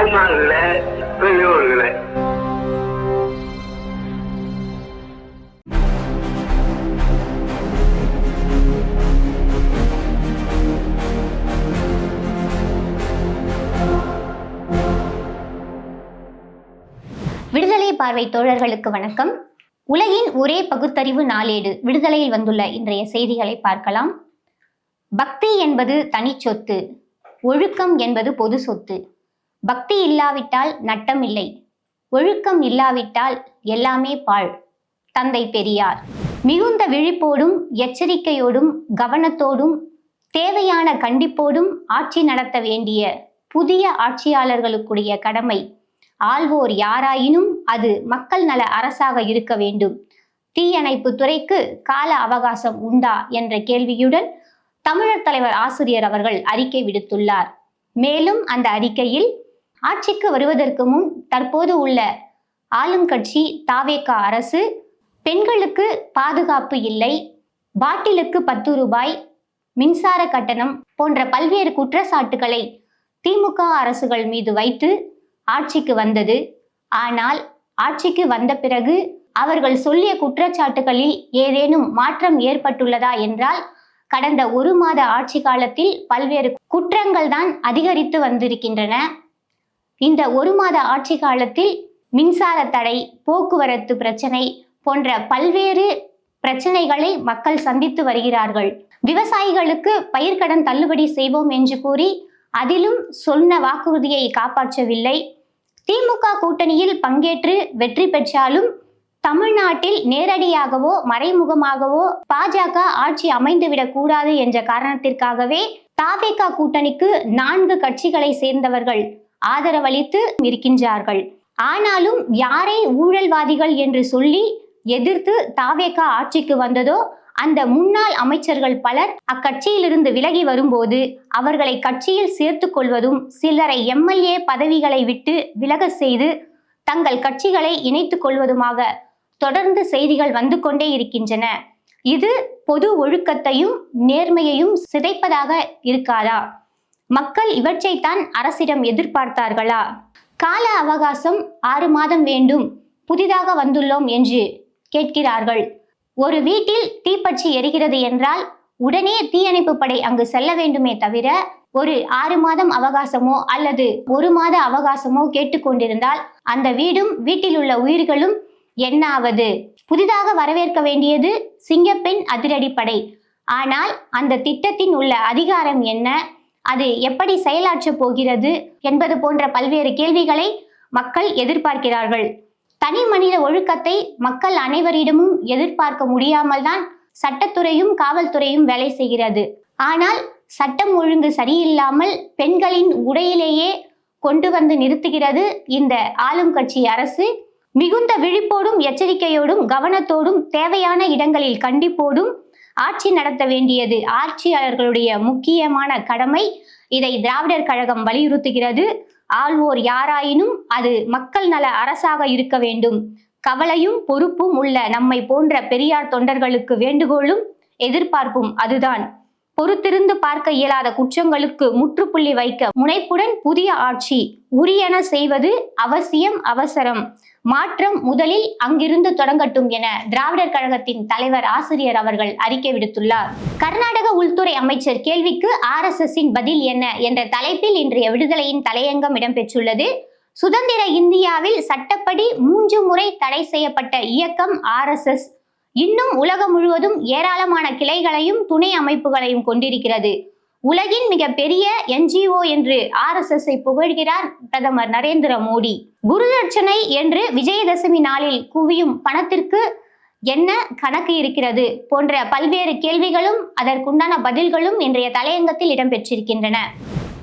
வாழ்நாள்ல பெரியோர்களை விடுதலை பார்வை தோழர்களுக்கு வணக்கம். உலகின் ஒரே பகுத்தறிவு நாளேடு விடுதலையில் வந்துள்ள இன்றைய செய்திகளை பார்க்கலாம். பக்தி என்பது தனி சொத்து, ஒழுக்கம் என்பது பொது சொத்து. பக்தி இல்லாவிட்டால் நட்டம் இல்லை, ஒழுக்கம் இல்லாவிட்டால் எல்லாமே பாழ். தந்தை பெரியார். மிகுந்த விழிப்போடும் எச்சரிக்கையோடும் கவனத்தோடும் தேவையான கண்டிப்போடும் ஆட்சி நடத்த வேண்டிய புதிய ஆட்சியாளர்களுக்குரிய கடமை ஆள்வோர் யாராயினும் அது மக்கள் நல அரசாக இருக்க வேண்டும். தீயணைப்பு துறைக்கு கால அவகாசம் உண்டா என்ற கேள்வியுடன் தமிழர் தலைவர் ஆசிரியர் அவர்கள் அறிக்கை விடுத்துள்ளார். மேலும் அந்த அறிக்கையில் ஆட்சிக்கு வருவதற்கு முன் தற்போது உள்ள ஆளுங்கட்சி தாவேக அரசு பெண்களுக்கு பாதுகாப்பு இல்லை, பாட்டிலுக்கு 10 ரூபாய், மின்சார கட்டணம் போன்ற பல்வேறு குற்றச்சாட்டுகளை திமுக அரசுகள் மீது வைத்து ஆட்சிக்கு வந்தது. ஆனால் ஆட்சிக்கு வந்த பிறகு அவர்கள் சொல்லிய குற்றச்சாட்டுகளில் ஏதேனும் மாற்றம் ஏற்பட்டுள்ளதா என்றால் கடந்த 1 மாத ஆட்சி காலத்தில் பல்வேறு குற்றங்கள் தான் அதிகரித்து வந்திருக்கின்றன. இந்த 1 மாத ஆட்சி காலத்தில் மின்சார தடை, போக்குவரத்து பிரச்சனை போன்ற பல்வேறு பிரச்சனைகளை மக்கள் சந்தித்து வருகிறார்கள். விவசாயிகளுக்கு பயிர்க்கடன் தள்ளுபடி செய்வோம் என்று கூறி அதிலும் சொன்ன வாக்குறுதியை காப்பாற்றவில்லை. திமுக கூட்டணியில் பங்கேற்று வெற்றி பெற்றாலும் தமிழ்நாட்டில் நேரடியாகவோ மறைமுகமாகவோ பாஜக ஆட்சி அமைந்துவிடக் கூடாது என்ற காரணத்திற்காகவே தாவேக கூட்டணிக்கு 4 கட்சிகளை சேர்ந்தவர்கள் ஆதரவளித்து இருக்கின்றார்கள். ஆனாலும் யாரை ஊழல்வாதிகள் என்று சொல்லி எதிர்த்து தாவேக ஆட்சிக்கு வந்ததோ அந்த முன்னாள் அமைச்சர்கள் பலர் அக்கட்சியிலிருந்து விலகி வரும்போது அவர்களை கட்சியில் சேர்த்து கொள்வதும் சிலரை எம்எல்ஏ பதவிகளை விட்டு விலக செய்து தங்கள் கட்சிகளை இணைத்துக் கொள்வதுமாக தொடர்ந்து செய்திகள் வந்து கொண்டே இருக்கின்றன. இது பொது ஒழுக்கத்தையும் நேர்மையையும் சிதைப்பதாக இருக்காதா? மக்கள் இவற்றைத்தான் அரசிடம் எதிர்பார்த்தார்களா? கால அவகாசம் 6 மாதம் வேண்டும், புதிதாக வந்துள்ளோம் என்று கேட்கிறார்கள். ஒரு வீட்டில் தீப்பற்றி எரிகிறது என்றால் உடனே தீயணைப்பு படை அங்கு செல்ல வேண்டுமே தவிர ஒரு 6 மாதம் அவகாசமோ அல்லது 1 மாத அவகாசமோ கேட்டுக்கொண்டிருந்தால் அந்த வீடும் வீட்டில் உள்ள உயிர்களும் என்ன ஆவது? புதிதாக வரவேற்க வேண்டியது சிங்கப்பெண் அதிரடிப்படை. ஆனால் அந்த திட்டத்தின் உள்ள அதிகாரம் என்ன, அது எப்படி செயலாற்ற போகிறது என்பது போன்ற பல்வேறு கேள்விகளை மக்கள் எதிர்பார்க்கிறார்கள். தனி மனித ஒழுக்கத்தை மக்கள் அனைவரிடமும் எதிர்பார்க்க முடியாமல் தான் சட்டத்துறையும் காவல்துறையும் வேலை செய்கிறது. ஆனால் சட்டம் ஒழுங்கு சரியில்லாமல் பெண்களின் உடையிலேயே கொண்டு வந்து நிறுத்துகிறது இந்த ஆளும் கட்சி அரசு. மிகுந்த விழிப்போடும் எச்சரிக்கையோடும் கவனத்தோடும் தேவையான இடங்களில் கண்டிப்போடும் ஆட்சி நடத்த வேண்டியது ஆட்சியாளர்களுடைய முக்கியமான கடமை. இதை திராவிடர் கழகம் வலியுறுத்துகிறது. ஆள்வோர் யாராயினும் அது மக்கள் நல அரசாக இருக்க வேண்டும். கவலையும் பொறுப்பும் உள்ள நம்மை போன்ற பெரியார் தொண்டர்களுக்கு வேண்டுகோளும் எதிர்பார்ப்பும் அதுதான். பொறுத்திருந்து பார்க்க இயலாத குற்றங்களுக்கு முற்றுப்புள்ளி வைக்க முனைப்புடன் புதிய ஆட்சி உரியன செய்வது அவசியம், அவசரம். மாற்றம் முதலில் அங்கிருந்து தொடங்கட்டும் என திராவிடர் கழகத்தின் தலைவர் ஆசிரியர் அவர்கள் அறிக்கை விடுத்துள்ளார். கர்நாடக உள்துறை அமைச்சர் கேள்விக்கு RSSின் பதில் என்ன என்ற தலைப்பில் இன்றைய விடுதலையின் தலையங்கம் இடம்பெற்றுள்ளது. சுதந்திர இந்தியாவில் சட்டப்படி 3 முறை தடை செய்யப்பட்ட இயக்கம் RSS இன்னும் உலகம் முழுவதும் ஏராளமான கிளைகளையும் துணை அமைப்புகளையும் கொண்டிருக்கிறது. உலகின் மிக பெரிய NGO என்று RSSஐ புகழ்கிறார் பிரதமர் நரேந்திர மோடி. குருதட்சணை என்று விஜயதசமி நாளில் குவியும் பணத்திற்கு என்ன கணக்கு இருக்கிறது போன்ற பல்வேறு கேள்விகளும் அதற்குண்டான பதில்களும் இன்றைய தலையங்கத்தில் இடம்பெற்றிருக்கின்றன.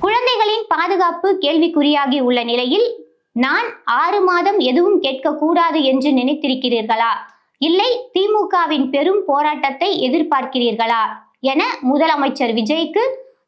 குழந்தைகளின் பாதுகாப்பு கேள்விக்குறியாகி உள்ள நிலையில் நான் 6 மாதம் எதுவும் கேட்கக்கூடாது என்று நினைத்திருக்கிறீர்களா? இல்லை திமுகவின் பெரும் போராட்டத்தை எதிர்பார்க்கிறீர்களா என முதலமைச்சர் விஜய்க்கு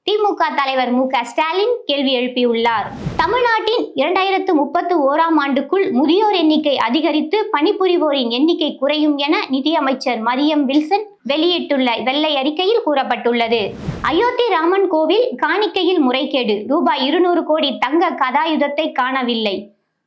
திமுக தலைவர் மு.க.ஸ்டாலின் கேள்வி எழுப்பியுள்ளார். தமிழ்நாட்டின் 2031ஆம் ஆண்டுக்குள் முதியோர் எண்ணிக்கை அதிகரித்து பணிபுரிவோரின் எண்ணிக்கை குறையும் என நிதியமைச்சர் மரியம் வில்சன் வெளியிட்டுள்ள வெள்ளை அறிக்கையில் கூறப்பட்டுள்ளது. அயோத்தி ராமன் கோவில் காணிக்கையில் முறைகேடு, ரூபாய் 200 கோடி தங்க கதாயுதத்தை காணவில்லை.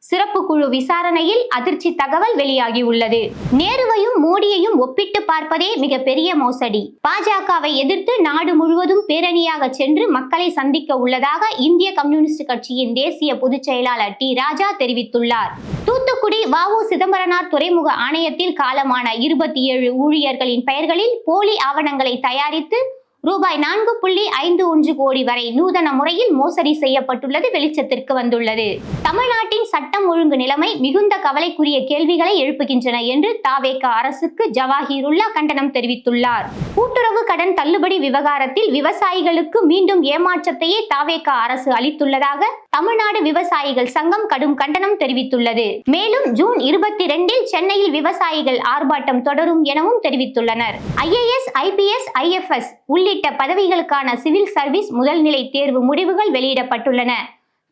சிறப்பு குழு விசாரணையில் அதிர்ச்சி தகவல் வெளியாகியுள்ளது. நேருவையும் மோடியையும் ஒப்பிட்டு பார்ப்பதே மிகப்பெரிய மோசடி. பாஜகவை எதிர்த்து நாடு முழுவதும் பேரணியாக சென்று மக்களை சந்திக்க உள்ளதாக இந்திய கம்யூனிஸ்ட் கட்சியின் தேசிய பொதுச் செயலாளர் டி. ராஜா தெரிவித்துள்ளார். தூத்துக்குடி வ.உ. சிதம்பரனார் துறைமுக ஆணையத்தில் காலமான 27 ஊழியர்களின் பெயர்களில் போலி ஆவணங்களை தயாரித்து ரூபாய் 4.51 கோடி வரை நூதன முறையில் மோசடி செய்யப்பட்டுள்ளது வெளிச்சத்திற்கு வந்துள்ளது. தமிழ்நாட்டின் சட்டம் ஒழுங்கு நிலைமை மிகுந்த கவலைக்குரிய கேள்விகளை எழுப்புகின்றன என்று த.வே.க. அரசுக்கு ஜவாஹிருல்லா கண்டனம் தெரிவித்துள்ளார். கூட்டுறவு கடன் தள்ளுபடி விவகாரத்தில் விவசாயிகளுக்கு மீண்டும் ஏமாற்றத்தையே த.வே.க. அரசு அளித்துள்ளதாக தமிழ்நாடு விவசாயிகள் சங்கம் கடும் கண்டனம் தெரிவித்துள்ளது. மேலும் ஜூன் 22இல் சென்னையில் விவசாயிகள் ஆர்ப்பாட்டம் தொடரும் எனவும் தெரிவித்துள்ளனர். IAS, IPS, IFS உள்ளிட்ட பதவிகளுக்கான சிவில் சர்வீஸ் முதல்நிலை தேர்வு முடிவுகள் வெளியிடப்பட்டுள்ளன.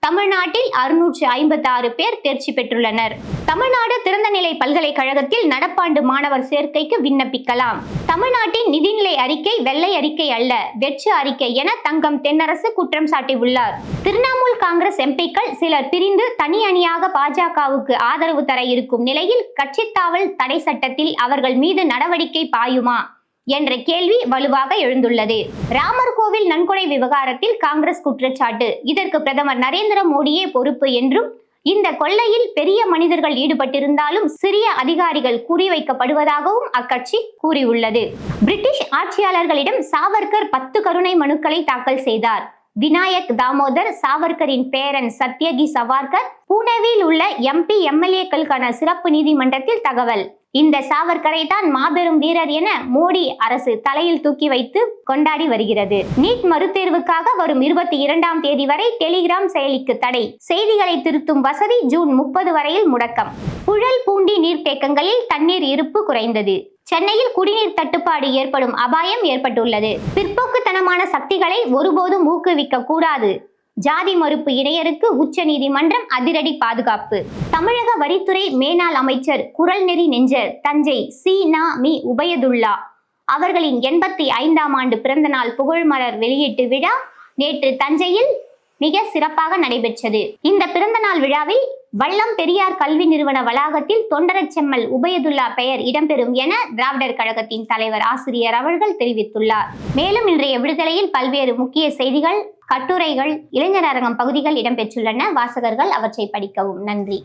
தமிழ்நாட்டில் 656 பேர் தேர்ச்சி பெற்றுள்ளனர். தமிழ்நாடு திறந்தநிலை பல்கலைக்கழகத்தில் நடப்பாண்டு மாணவர் சேர்க்கைக்கு விண்ணப்பிக்கலாம். தமிழ்நாட்டின் நிதிநிலை அறிக்கை வெள்ளை அறிக்கை அல்ல, வெற்று அறிக்கை என தங்கம் தென்னரசு குற்றம் சாட்டியுள்ளார். திரிணாமுல் காங்கிரஸ் எம்பிக்கள் சிலர் பிரிந்து தனி அணியாக பாஜகவுக்கு ஆதரவு தர இருக்கும் நிலையில் கட்சித்தாவல் தடை சட்டத்தில் அவர்கள் மீது நடவடிக்கை பாயுமா என்ற கேள்வி வலுவாக எழுந்துள்ளது. ராமர் கோவில் நன்கொடை விவகாரத்தில் காங்கிரஸ் குற்றச்சாட்டு. இதற்கு பிரதமர் நரேந்திர மோடியே பொறுப்பு என்றும், இந்த கொள்ளையில் பெரிய மனிதர்கள் ஈடுபட்டிருந்தாலும் சிறிய அதிகாரிகள் குறிவைக்கப்படுவதாகவும் அக்கட்சி கூறியுள்ளது. பிரிட்டிஷ் ஆட்சியாளர்களிடம் சாவர்கர் 10 கருணை மனுக்களை தாக்கல் செய்தார். விநாயக் தாமோதர் சாவர்கரின் பேரன் சத்யகி சவார்கர் புனேவில் உள்ள MP MLA-க்களுக்கான சிறப்பு நீதிமன்றத்தில் தகவல். இந்த சாவர்கரை தான் மாபெரும் வீரர் என மோடி அரசு தலையில் தூக்கி வைத்து கொண்டாடி வருகிறது. நீட் மறுதேர்வுக்காக வரும் 22ஆம் தேதி வரை டெலிகிராம் செயலிக்கு தடை. செய்திகளை திருத்தும் வசதி ஜூன் 30 வரையில் முடக்கம். புழல் பூண்டி நீர்த்தேக்கங்களில் தண்ணீர் இருப்பு குறைந்தது. சென்னையில் குடிநீர் தட்டுப்பாடு ஏற்படும் அபாயம் ஏற்பட்டுள்ளது. பிற்போக்குத்தனமான சக்திகளை ஒருபோதும் ஊக்குவிக்க கூடாது. ஜாதி மறுப்பு இடையருக்கு உச்ச நீதிமன்றம் அதிரடி பாதுகாப்பு. தமிழக வரித்துறை மேனாள் அமைச்சர் குரல் நெறி நெஞ்சர் தஞ்சை சி.நா.மி. உபயதுல்லா அவர்களின் 85ஆம் ஆண்டு பிறந்த நாள் புகழ்மலர் வெளியீட்டு விழா நேற்று தஞ்சையில் மிக சிறப்பாக நடைபெற்றது. இந்த பிறந்த நாள் விழாவில் வல்லம் பெரியார் கல்வி நிறுவன வளாகத்தில் தொண்டரச்செம்மல் உபயதுல்லா பெயர் இடம்பெறும் என திராவிடர் கழகத்தின் தலைவர் ஆசிரியர் அவர்கள் தெரிவித்துள்ளார். மேலும் இன்றைய விடுதலையில் பல்வேறு முக்கிய செய்திகள், கட்டுரைகள், இளைஞர் அரங்கம் பகுதிகள் இடம்பெற்றுள்ளன. வாசகர்கள் அவற்றை படிக்கவும். நன்றி.